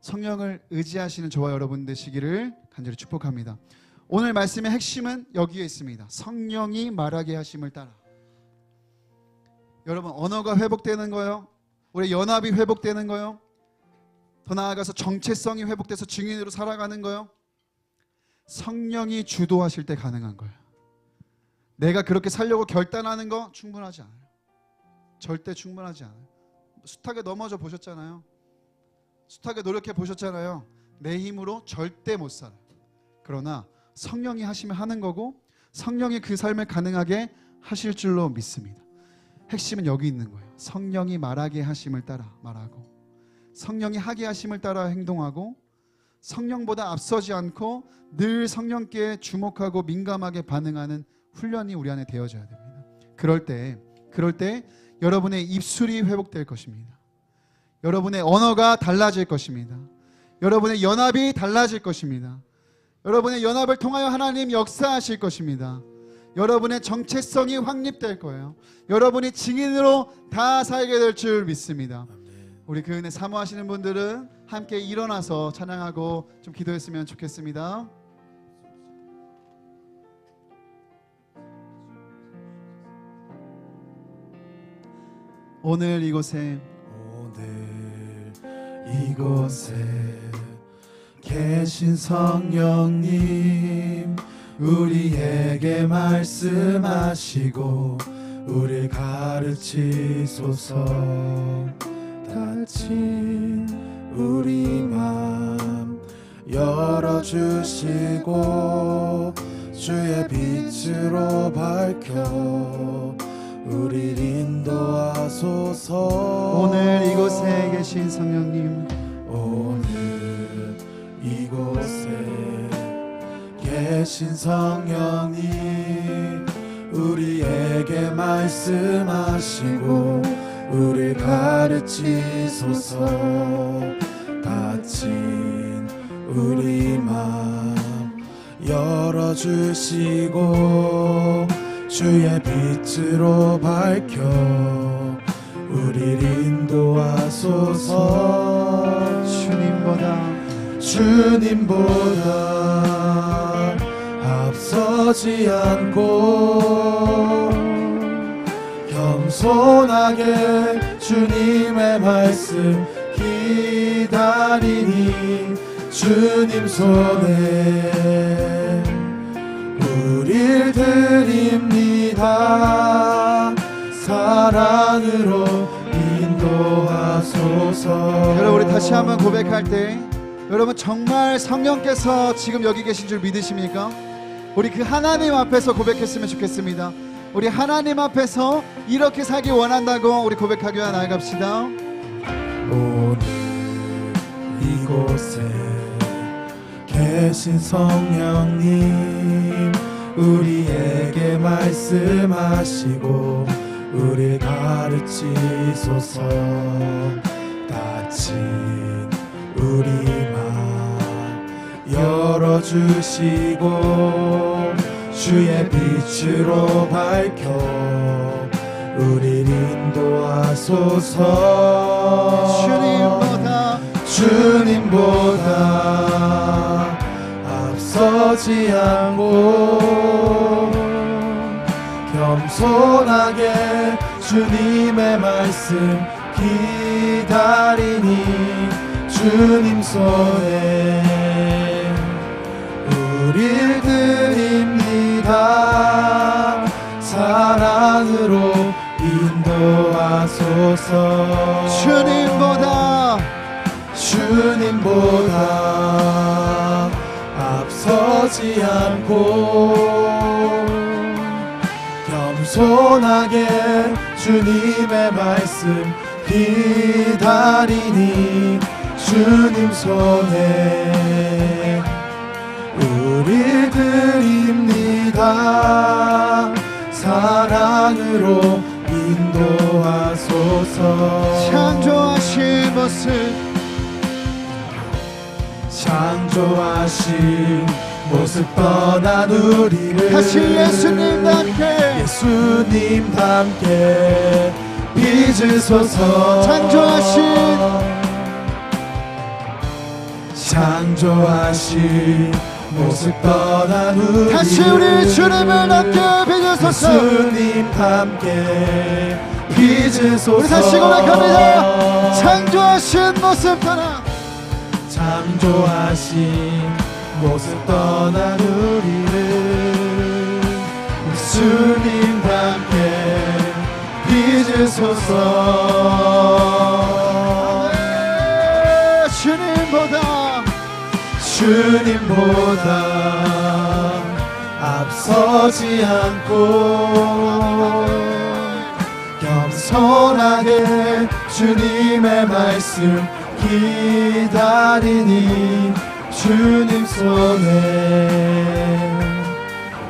성령을 의지하시는 저와 여러분 되시기를 간절히 축복합니다. 오늘 말씀의 핵심은 여기에 있습니다. 성령이 말하게 하심을 따라. 여러분 언어가 회복되는 거요. 우리 연합이 회복되는 거요. 더 나아가서 정체성이 회복돼서 증인으로 살아가는 거요. 성령이 주도하실 때 가능한 거예요. 내가 그렇게 살려고 결단하는 거 충분하지 않아요. 절대 충분하지 않아요. 숱하게 넘어져 보셨잖아요. 숱하게 노력해 보셨잖아요. 내 힘으로 절대 못 살아요. 그러나 성령이 하시면 하는 거고 성령이 그 삶을 가능하게 하실 줄로 믿습니다. 핵심은 여기 있는 거예요. 성령이 말하게 하심을 따라 말하고 성령이 하게 하심을 따라 행동하고 성령보다 앞서지 않고 늘 성령께 주목하고 민감하게 반응하는 훈련이 우리 안에 되어져야 됩니다. 그럴 때 여러분의 입술이 회복될 것입니다. 여러분의 언어가 달라질 것입니다. 여러분의 연합이 달라질 것입니다. 여러분의 연합을 통하여 하나님 역사하실 것입니다. 여러분의 정체성이 확립될 거예요. 여러분이 증인으로 다 살게 될 줄 믿습니다. 우리 그 은혜 사모하시는 분들은 함께 일어나서 찬양하고 좀 기도했으면 좋겠습니다. 오늘 이곳에 계신 성령님 우리에게 말씀하시고 우리 가르치소서. 닫힌 우리 맘 열어주시고 주의 빛으로 밝혀 우리 인도하소서. 오늘 이곳에 계신 성령님 오늘 이곳에 계신 성령님 우리에게 말씀하시고 우리 가르치소서. 닫힌 우리 맘 열어주시고 주의 빛으로 밝혀 우리를 인도하소서. 주님보다 앞서지 않고 겸손하게 주님의 말씀 기다리니 주님 손에 우릴 드립니다. 사랑으로 인도하소서. 여러분, 우리 다시 한번 고백할 때 여러분 정말 성령께서 지금 여기 계신 줄 믿으십니까? 우리 그 하나님 앞에서 고백했으면 좋겠습니다. 우리 하나님 앞에서 이렇게 살기 원한다고 우리 고백하기 위해 나아갑시다. 오늘 이곳에 계신 성령님 우리에게 말씀하시고 우리 가르치소서. 닫힌 우리 맘 열어주시고 주의 빛으로 밝혀 우리를 인도하소서. 주님보다 앞서지 않고 겸손하게 주님의 말씀 기다리니 주님 손에 우릴 드립니다. 사랑으로 인도하소서. 주님보다 앞서지 않고 겸손하게 주님의 말씀 기다리니 주님 손에 우릴 드립니다. 사랑으로 인도하소서. 창조하신 모습 떠난 우리를 다시 예수님답게 빚으소서. 창조하신 모습 떠난 우리를 다시 우리 주님을 함께 빚으소서. 예수님 함께 빚으소서. 우리 다시 고백합니다. 창조하신 모습 떠나 창조하신 모습 떠난 우리를 예수님 함께 빚으소서. 주님보다 앞서지 않고 겸손하게 주님의 말씀 기다리니 주님 손에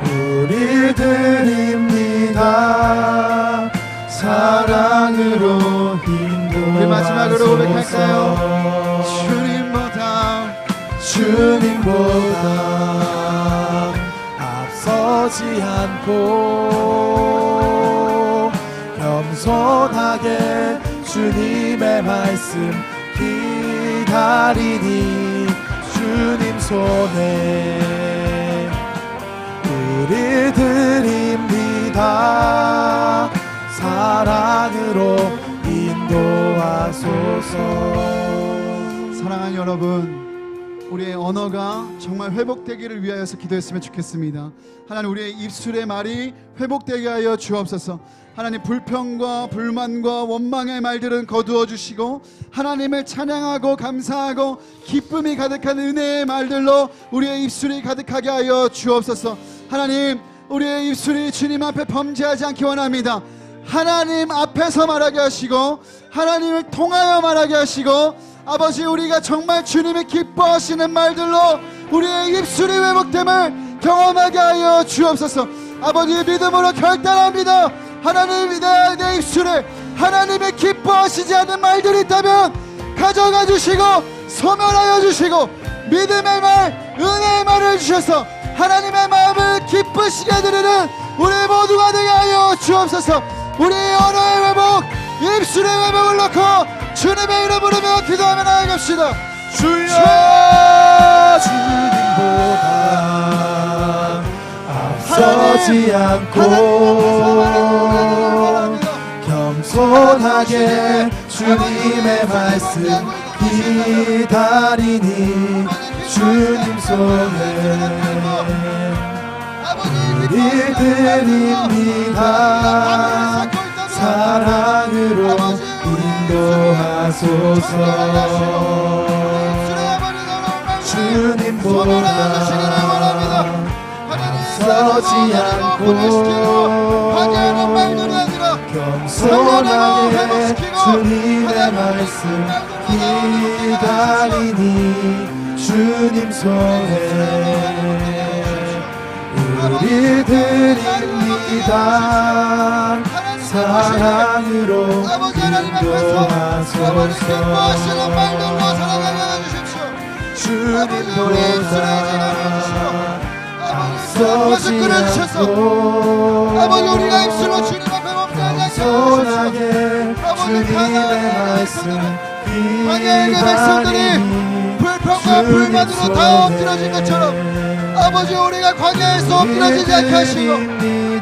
우릴 드립니다. 사랑으로 인도하소서. 우리 마지막으로 고백할까요? 주님보다 앞서지 않고 겸손하게 주님의 말씀 기다리니 주님 손에 우릴 드립니다. 사랑으로 사랑하는 여러분, 우리의 언어가 정말 회복되기를 위하여서 기도했으면 좋겠습니다. 하나님, 우리의 입술의 말이 회복되게 하여 주옵소서. 하나님, 불평과 불만과 원망의 말들은 거두어 주시고 하나님을 찬양하고 감사하고 기쁨이 가득한 은혜의 말들로 우리의 입술이 가득하게 하여 주옵소서. 하나님, 우리의 입술이 주님 앞에 범죄하지 않기 원합니다. 하나님 앞에서 말하게 하시고 하나님을 통하여 말하게 하시고, 아버지, 우리가 정말 주님이 기뻐하시는 말들로 우리의 입술이 회복됨을 경험하게 하여 주옵소서. 아버지, 믿음으로 결단합니다. 하나님, 내 입술에 하나님이 기뻐하시지 않는 말들이 있다면 가져가 주시고 소멸하여 주시고, 믿음의 말, 은혜의 말을 주셔서 하나님의 마음을 기쁘시게 드리는 우리 모두가 되게 하여 주옵소서. 우리의 언어의 회복, 입술의 회복을 놓고 주님의 이름 부르며 기도하며 나아갑시다. 주여, 주님보다 앞서지 않고 겸손하게 주님의 말씀 기다리니 주님 손에 우리 드립니다. 사랑으로 인도하소서. 주님보다 앞서지 않고 겸손하게 주님의 말씀 기다리니 주님 손에 우리 드립니다. 사랑으로 인도하소서. 주님보다 앞서지 않고 아버지, 우리가 입술로 주님 앞에 범죄하지 않게 겸손하게 주님의 말씀 광야의 백성들이 불평과 불만으로 다 엎드러진 것처럼 아버지, 우리가 광야에서 엎드러지지 않게 하시고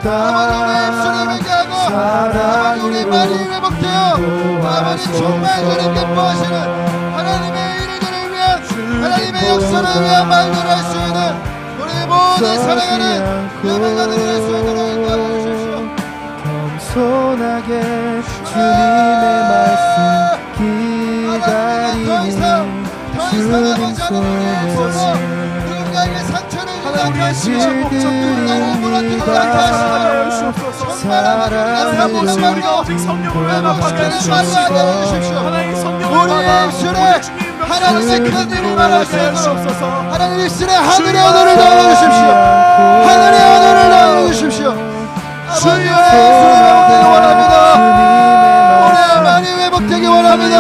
아버지, 우리 입술을 회개하고 아버지, 우리 말이 회복되어 아버지, 정말 주님 기뻐하시는 하나님의 일들을 위한 하나님의 역사를 위한 말들을 할 수 있는 우리 모든 사랑하는 여러분과 될 수 있도록 인도하여 주십시오. 겸손하게 주님의 말씀 기다리니 주님 손에 누군가에게 상처를 주지 않게 하시고 드립니다. 사랑으로 인도하소서. 우리의 입술에 하나님의 큰 일을 말하게 하시옵소서. 하나님 입술에 하늘의 언어를 넣어 주십시오. 하늘의 언어를 넣어 주십시오. 아버지의 입술이 회복되기 원합니다. 우리의 말이 회복되기 원합니다.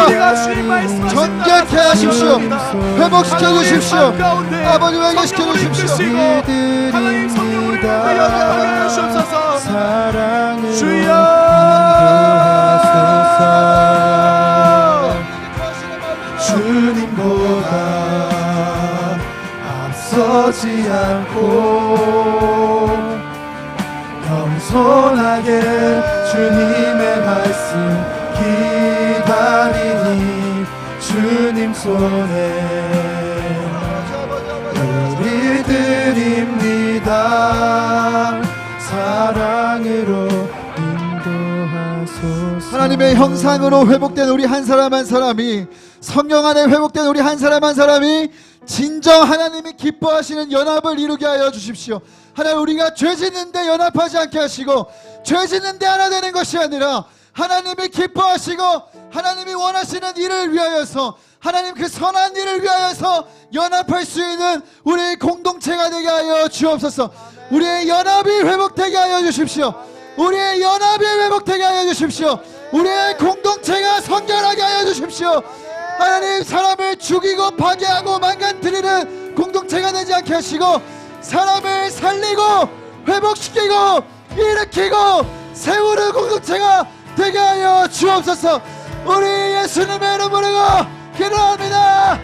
정결케 하십시오. 회복시켜 주십시오. 아버지, 회개시켜 주십시오. 하나님 성령 우리를 회복하게 하시옵소서. 사랑으로 주여, 주님보다 앞서지 않고 겸손하게 주님의 말씀 기다리니 주님 손에 우리 드립니다. 사랑으로 인도하소서. 하나님의 형상으로 회복된 우리 한 사람 한 사람이, 성령 안에 회복된 우리 한 사람 한 사람이 진정 하나님이 기뻐하시는 연합을 이루게 하여 주십시오. 하나님, 우리가 죄 짓는데 연합하지 않게 하시고 죄 짓는데 하나 되는 것이 아니라 하나님이 기뻐하시고 하나님이 원하시는 일을 위하여서, 하나님 그 선한 일을 위하여서 연합할 수 있는 우리의 공동체가 되게 하여 주옵소서. 우리의 연합이 회복되게 하여 주십시오. 우리의 연합이 회복되게 하여 주십시오. 우리의 공동체가 성결하게 하여 주십시오. 하나님, 사람을 죽이고 파괴하고 망가뜨리는 공동체가 되지 않게 하시고 사람을 살리고 회복시키고 일으키고 세우는 공동체가 되게 하여 주옵소서. 우리 예수님의 이름으로 기도합니다.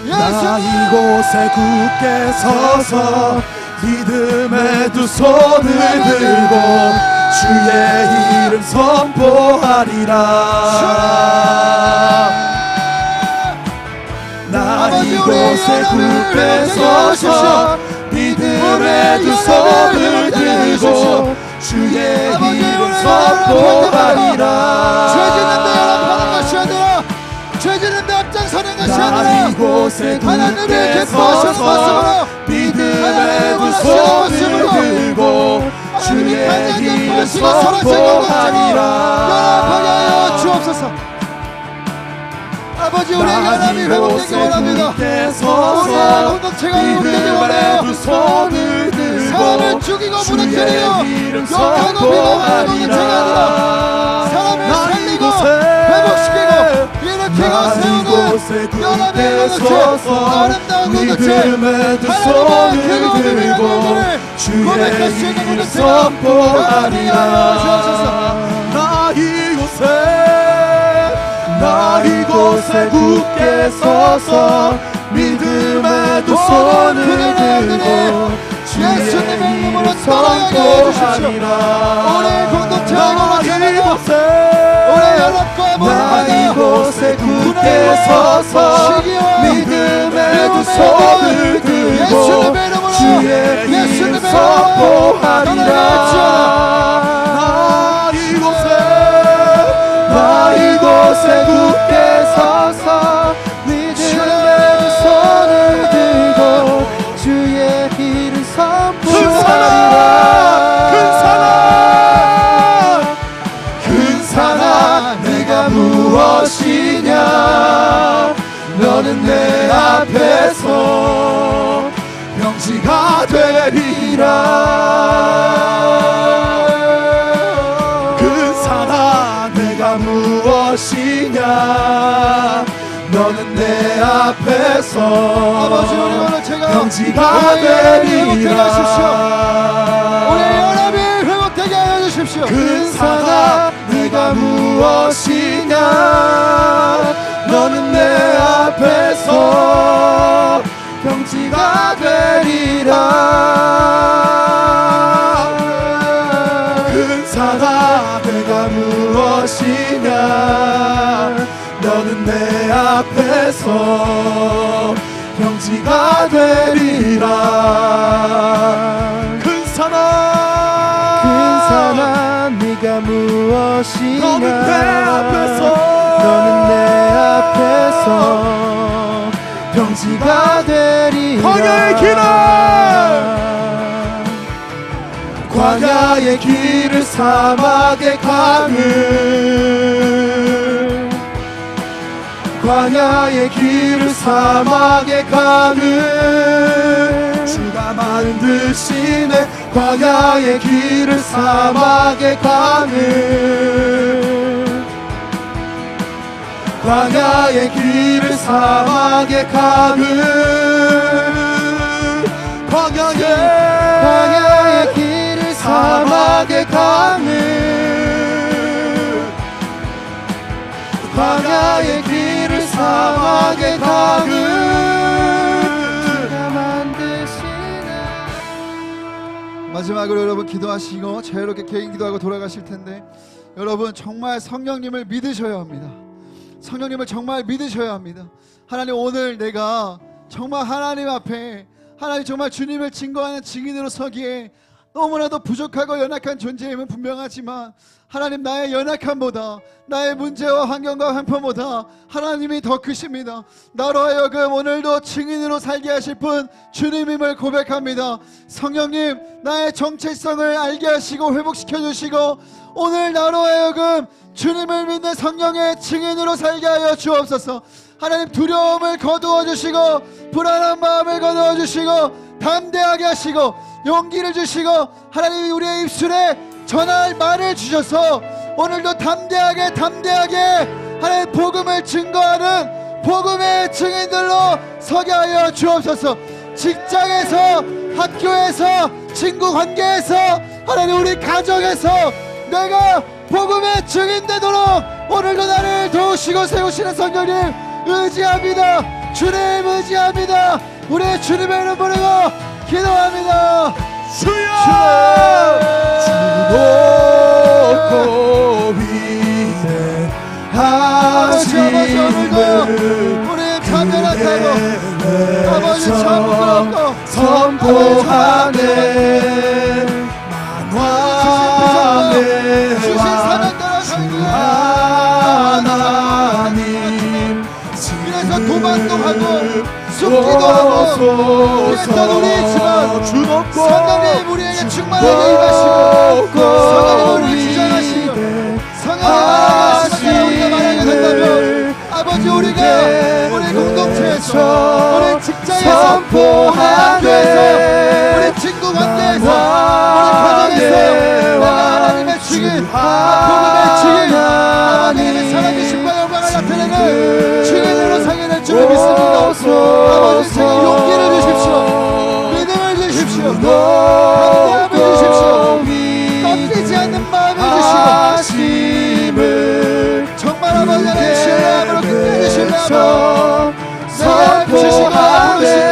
나 이곳에 굳게 서서 믿음의 두 손을 들고 주의 이름 선포하리라. 이곳에 굳게 서서 믿음의 두 손을 들고 주의 이름 선포하리라. 죄 짓는데 앞장서는 것이 나 아니라 이곳에 하나님의 굳게 기뻐하시는 서서 모습으로 믿음의 두 손을 들고 주의 이름 선포하리라. 연합하여 주옵소서. 아버지, 우리 연합이 회복되기 원합니다. 우리 공동체가 회복되기 원해요. 두 손을 들고 사람을 죽이고 무너뜨리고 이름 욕하고 비방하는 공동체가 아니라 사람을 살리고 회복시키고 일으키고 세우는 연합의 공동체, 아름다운 공동체, 믿음의 두 하나님의 손을 크고 비밀한 들고 얼굴을 고백할 수 주의 있는 이름 공동체가 선포하리라. 나 이곳에 굳게 서서 믿음의 두 손을 들고 주의 이름 선포하리라. 우리 공동체가 연합합니다. 나 이곳에 굳게 서서 믿음의 두 손을 들고 주의 이름 선포하리라. 나 이곳에 굳게 서서 믿음의 두 손을 들고 주의 이름 선포하리라. 큰 사랑 내가 무엇이냐. 너는 내 앞에서 명지가 되리라. 큰 사랑 내가 무엇이냐. 너는 내 앞에서 아버지, 우리 공동체가 명지가 되리라. 우리 연합이 회복되게 하여 주십시오. 큰 사랑 네가 무엇이냐. 너는 내 앞에서 경지가 되리라. 큰 사랑 내가 무엇이냐. 너는 내 앞에서 경지가 되리라. 큰 사랑 네가 무엇이냐. 너는 내 앞에서 병지가 되리라. 광야의 길을 광야의 길을 사막의 강을 광야의 길을 사막의 강을 주가 만드시네. 광야의 길을 사막의 강을 광야의 길을 사막의 강을 광야의 길을 사막의 강을 광야의 길을 사막의 강을 주가 만드시네. 마지막으로 여러분 기도하시고 자유롭게 개인 기도하고 돌아가실 텐데, 여러분 정말 성령님을 믿으셔야 합니다. 성령님을 정말 믿으셔야 합니다. 하나님, 오늘 내가 정말 하나님 앞에 하나님 정말 주님을 증거하는 증인으로 서기에 너무나도 부족하고 연약한 존재임은 분명하지만, 하나님 나의 연약함보다 나의 문제와 환경과 형편보다 하나님이 더 크십니다. 나로 하여금 오늘도 증인으로 살게 하실 분 주님임을 고백합니다. 성령님, 나의 정체성을 알게 하시고 회복시켜 주시고 오늘 나로 하여금 주님을 믿는 성령의 증인으로 살게 하여 주옵소서. 하나님, 두려움을 거두어 주시고 불안한 마음을 거두어 주시고 담대하게 하시고 용기를 주시고 하나님이 우리의 입술에 전할 말을 주셔서 오늘도 담대하게 하나님 복음을 증거하는 복음의 증인들로 서게 하여 주옵소서. 직장에서, 학교에서, 친구 관계에서, 하나님 우리 가정에서 내가 복음의 증인 되도록 오늘도 나를 도우시고 세우시는 성령님 의지합니다. 주님 의지합니다. 우리 주님의 이름 부르고 기도합니다. 주여 주 높고 위대하심을 우리 참여하고 아버지 참 부끄럽고 선포하네 만왕의 주신 사명대로 주 하나님 그래서 도망도 하고 숨기도 하고 그랬던 우리 집안 성령님 우리에게 충만하게 임하시고 성령님 우리를 주장하시고 성령님 우리가 말하게 된다면 아버지 우리가 우리 공동체에서 우리 직장에서 우리 학교에서 우리 친구 관계에서 우리 가정에서 내가 하나님의 주인 복음의 주인 하나님의 살아계심과 영광을 나타내는 주인으로 상해 될 줄을 믿습니다. 아버지 제게 용기를 주십시오. 믿음을 주십시오. 담대함을 주십시오. 꺾이지 않는 마음을 주시고 정말 아버지 하나님 신뢰함으로 끝까지 신뢰함으로 내가 주시고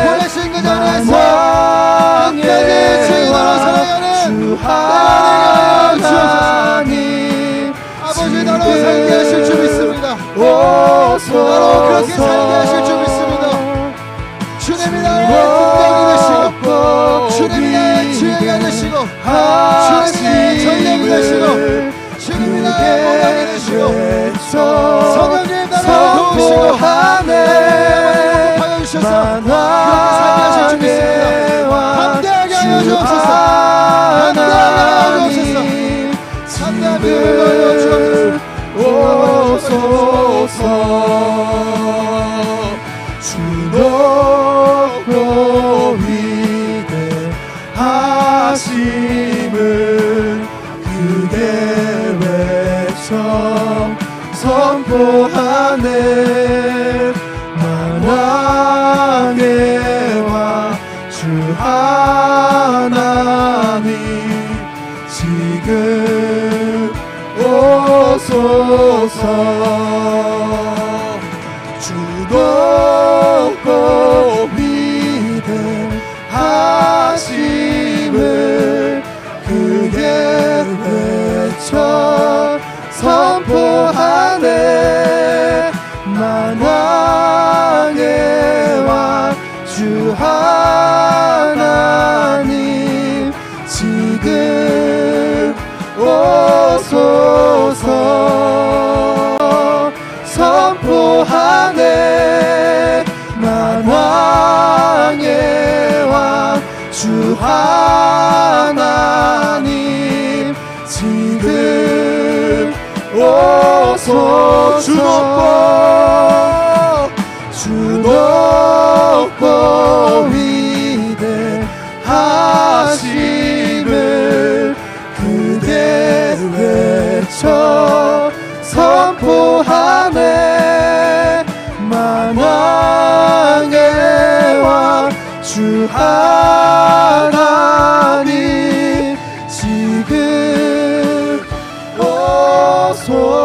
보내신 그 자리에서 끝까지 주인으로 살아가는 내가 주옵소서. 아버지 나로 살게 하실 줄 믿습니다. 나로 그렇게 살게 하실 줄 믿습니다. 주님이 나의 능력이 되시고 주님이 나의 지혜가 되시고 주님이 나의 전력이 되시고 주님이 나의 보강이 되시고 성령님 나를 도우시고 하여 주셔서 그렇게 살게 하실 줄 믿습니다. 담대하게 하여 주옵소서. 담대하게 하여 주옵소서. 담대하게 하여 주옵소서. 주 높고 위대하심을 크게 외쳐 선포하네 만왕의 왕 주 하나님 지금 오소서 주 높고 위대하심을 크게 외쳐 선포하네 만왕의 왕 주 하나님 지금 오소서 선포하네 만왕의 왕 주 하나님 지금 오소서 주 높고 위대하심을 그대 외쳐 선포하네 만왕의 왕 주 하나님 지금 오소서